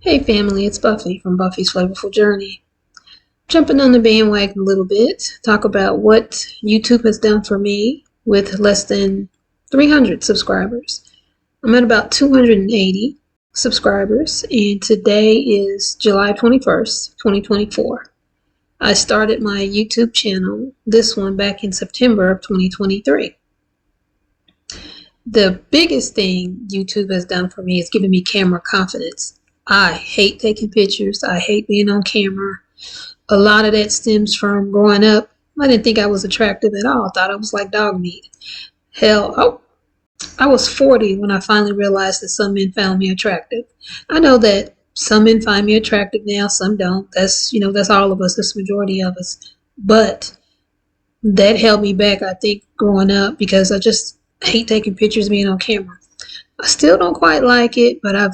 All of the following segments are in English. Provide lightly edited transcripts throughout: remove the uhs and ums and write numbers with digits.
Hey family, it's Buffy from Buffy's Flavorful Journey. Jumping on the bandwagon a little bit, talk about what YouTube has done for me with less than 300 subscribers. I'm at about 280 subscribers, and today is July 21st, 2024. I started my YouTube channel, this one, back in September of 2023. The biggest thing YouTube has done for me is giving me camera confidence. I hate taking pictures. I hate being on camera. A lot of that stems from growing up. I didn't think I was attractive at all. I thought I was like dog meat. Hell, I was 40 when I finally realized that some men found me attractive. I know that some men find me attractive now, some don't. That's all of us. That's the majority of us. But that held me back, I think, growing up, because I just hate taking pictures being on camera. I still don't quite like it, but I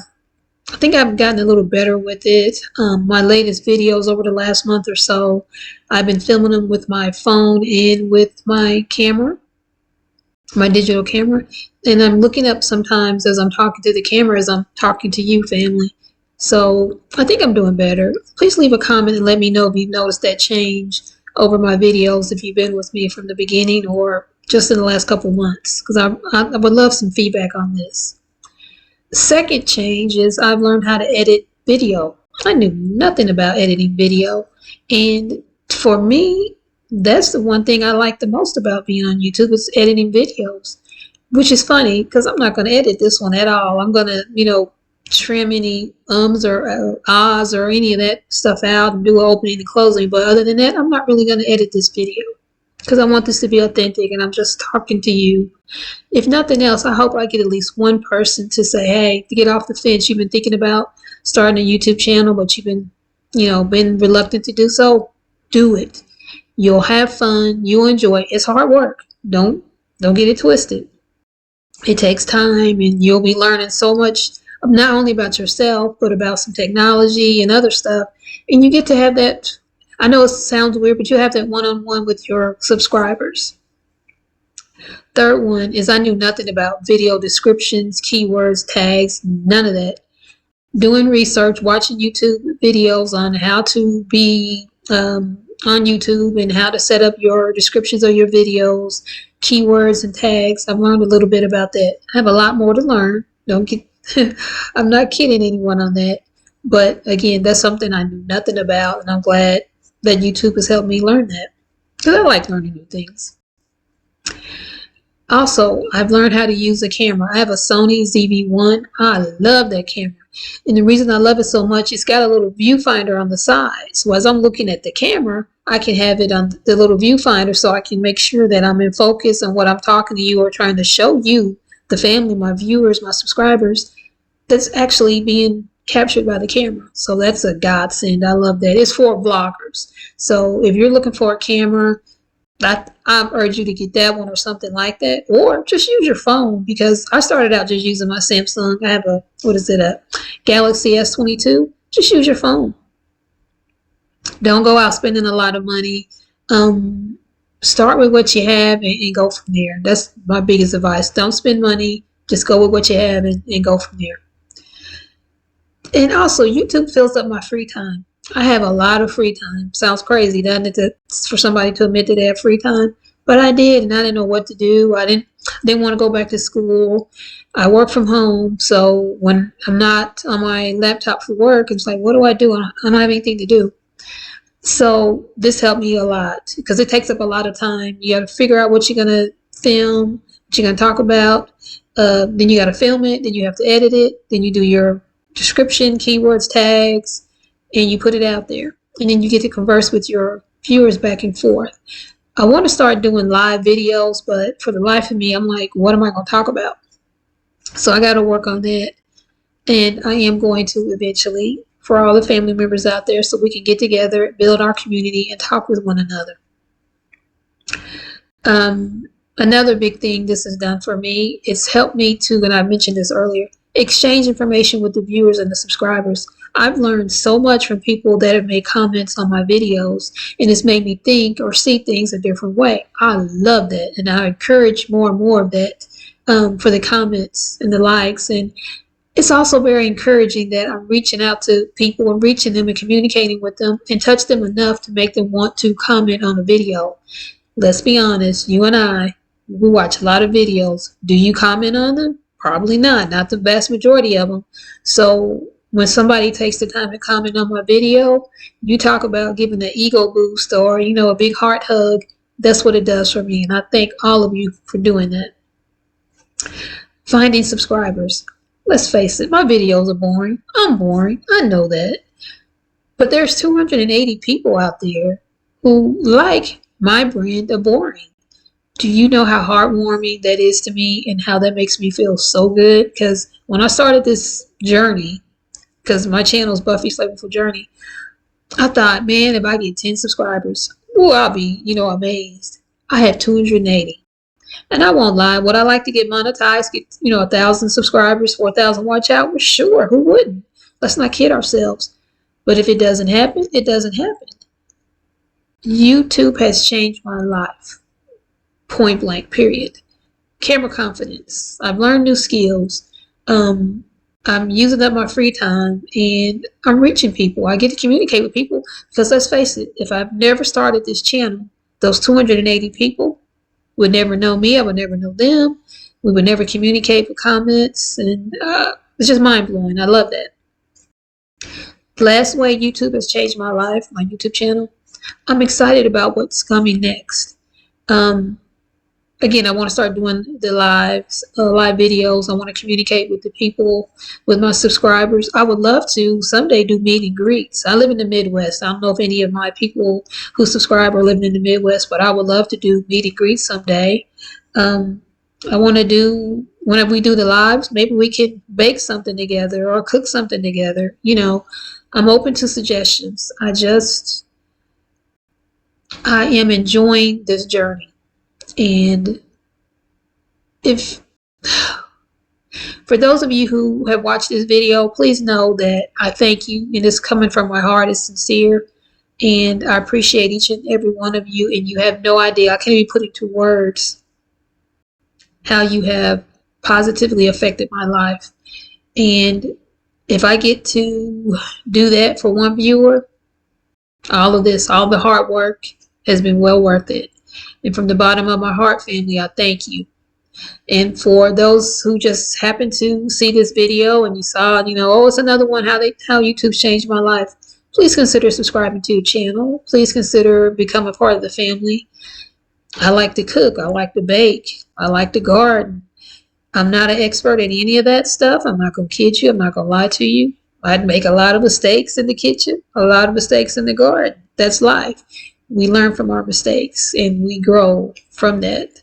think I've gotten a little better with it. My latest videos over the last month or so, I've been filming them with my phone and with my camera, my digital camera. And I'm looking up sometimes as I'm talking to the camera, as I'm talking to you, family. So I think I'm doing better. Please leave a comment and let me know if you've noticed that change over my videos, if you've been with me from the beginning or just in the last couple months, because I would love some feedback on this. Second change is I've learned how to edit video. I knew nothing about editing video, and for me, that's the one thing I like the most about being on YouTube, is editing videos, which is funny because I'm not going to edit this one at all. I'm going to, trim any ums or ahs or any of that stuff out and do an opening and closing, but other than that, I'm not really going to edit this video because I want this to be authentic and I'm just talking to you. If nothing else, I hope I get at least one person to say, hey, to get off the fence, you've been thinking about starting a YouTube channel, but you've been reluctant to do so. Do it. You'll have fun. You'll enjoy it. It's hard work. Don't get it twisted. It takes time, and you'll be learning so much, not only about yourself, but about some technology and other stuff. And you get to have that, I know it sounds weird, but you have that one-on-one with your subscribers. Third one is I knew nothing about video descriptions, keywords, tags, none of that. Doing research, watching YouTube videos on how to be on YouTube and how to set up your descriptions of your videos, keywords and tags. I've learned a little bit about that. I have a lot more to learn. I'm not kidding anyone on that. But again, that's something I knew nothing about, and I'm glad that YouTube has helped me learn that, because I like learning new things. Also, I've learned how to use a camera. I have a Sony ZV-1. I love that camera. And the reason I love it so much, it's got a little viewfinder on the side. So as I'm looking at the camera, I can have it on the little viewfinder so I can make sure that I'm in focus on what I'm talking to you or trying to show you, the family, my viewers, my subscribers, that's actually being captured by the camera. So that's a godsend. I love that. It's for vloggers. So if you're looking for a camera, I urge you to get that one or something like that, or just use your phone, because I started out just using my Samsung. I have a Galaxy S22. Just use your phone. Don't go out spending a lot of money. Start with what you have and go from there. That's my biggest advice. Don't spend money. Just go with what you have and go from there. And also, YouTube fills up my free time. I have a lot of free time. Sounds crazy, doesn't it, for somebody to admit that they have free time? But I did, and I didn't know what to do. I didn't want to go back to school. I work from home, so when I'm not on my laptop for work, it's like, what do I do? I don't have anything to do. So this helped me a lot, because it takes up a lot of time. You got to figure out what you're going to film, what you're going to talk about. Then you got to film it. Then you have to edit it. Then you do your description, keywords, tags, and you put it out there, and then you get to converse with your viewers back and forth. I want to start doing live videos, but for the life of me, I'm like, what am I going to talk about? So I got to work on that, and I am going to eventually, for all the family members out there, so we can get together, build our community, and talk with one another. Another big thing this has done for me, it's helped me to, and I mentioned this earlier, exchange information with the viewers and the subscribers. I've learned so much from people that have made comments on my videos, and it's made me think or see things a different way. I love that, and I encourage more and more of that for the comments and the likes. And It's also very encouraging that I'm reaching out to people and reaching them and communicating with them and touch them enough to make them want to comment on a video. Let's be honest, you and I, we watch a lot of videos. Do you comment on them? Probably not the vast majority of them. So when somebody takes the time to comment on my video, you talk about giving an ego boost or, a big heart hug. That's what it does for me. And I thank all of you for doing that. Finding subscribers. Let's face it, my videos are boring. I'm boring. I know that. But there's 280 people out there who like my brand of boring. Do you know how heartwarming that is to me and how that makes me feel so good? Because when I started this journey, because my channel is Buffy Flavorful Journey, I thought, man, if I get 10 subscribers, I'll be, amazed. I have 280. And I won't lie, would I like to get monetized, get, 1,000 subscribers, 4,000 watch hours? Sure, who wouldn't? Let's not kid ourselves. But if it doesn't happen, it doesn't happen. YouTube has changed my life. Point blank, period. Camera confidence. I've learned new skills. I'm using up my free time and I'm reaching people. I get to communicate with people because let's face it, if I've never started this channel, those 280 people would never know me. I would never know them. We would never communicate with comments. And it's just mind blowing. I love that. The last way YouTube has changed my life, my YouTube channel, I'm excited about what's coming next. Again, I want to start doing the live videos. I want to communicate with the people, with my subscribers. I would love to someday do meet and greets. I live in the Midwest. I don't know if any of my people who subscribe are living in the Midwest, but I would love to do meet and greets someday. I want to do, whenever we do the lives, maybe we can bake something together or cook something together. I'm open to suggestions. I am enjoying this journey. And for those of you who have watched this video, please know that I thank you, and it's coming from my heart. It's sincere, and I appreciate each and every one of you, and you have no idea. I can't even put into words how you have positively affected my life. And if I get to do that for one viewer, all of this, all the hard work has been well worth it. And from the bottom of my heart, family, I thank you. And for those who just happen to see this video and you saw, oh, it's another one, how YouTube's changed my life, please consider subscribing to the channel. Please consider becoming a part of the family. I like to cook. I like to bake. I like to garden. I'm not an expert in any of that stuff. I'm not going to kid you. I'm not going to lie to you. I'd make a lot of mistakes in the kitchen, a lot of mistakes in the garden. That's life. We learn from our mistakes and we grow from that.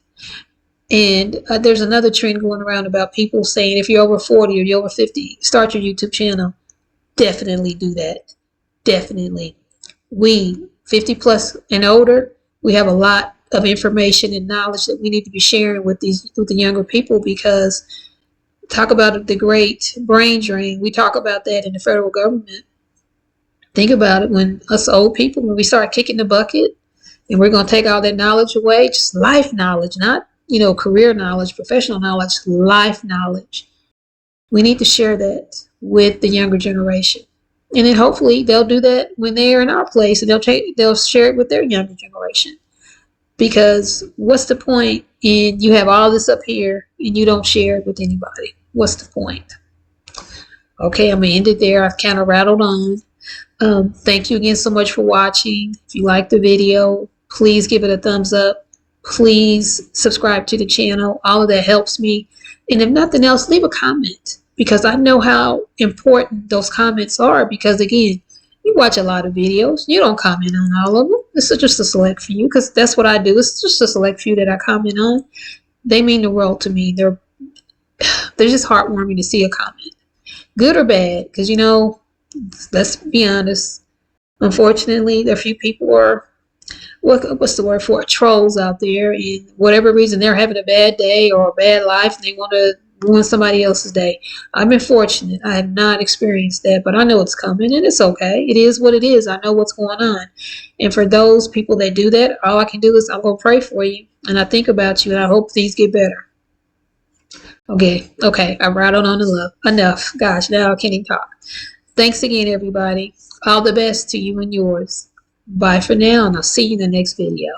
And there's another trend going around about people saying if you're over 40 or you're over 50, start your YouTube channel. Definitely do that. Definitely. We, 50 plus and older, we have a lot of information and knowledge that we need to be sharing with the younger people, because talk about the great brain drain. We talk about that in the federal government. Think about it, when us old people, when we start kicking the bucket and we're going to take all that knowledge away, just life knowledge, not, career knowledge, professional knowledge, life knowledge. We need to share that with the younger generation. And then hopefully they'll do that when they're in our place, and they'll share it with their younger generation. Because what's the point in you have all this up here and you don't share it with anybody? What's the point? Okay, I'm going to end it there. I've kind of rattled on. Thank you again so much for watching. If you like the video, please give it a thumbs up. Please subscribe to the channel. All of that helps me. And if nothing else, leave a comment, because I know how important those comments are. Because again, you watch a lot of videos. You don't comment on all of them. This is just a select few, because that's what I do. It's just a select few that I comment on. They mean the world to me. They're just heartwarming to see a comment, good or bad. Because let's be honest. Unfortunately, there are a few people are, what's the word for it, trolls out there, and whatever reason they're having a bad day or a bad life and they want to ruin somebody else's day. I've been fortunate. I have not experienced that, but I know it's coming, and it's okay. It is what it is. I know what's going on. And for those people that do that, all I can do is I'm going to pray for you, and I think about you, and I hope things get better. Okay, I rattled on enough. Gosh, now I can't even talk. Thanks again, everybody. All the best to you and yours. Bye for now, and I'll see you in the next video.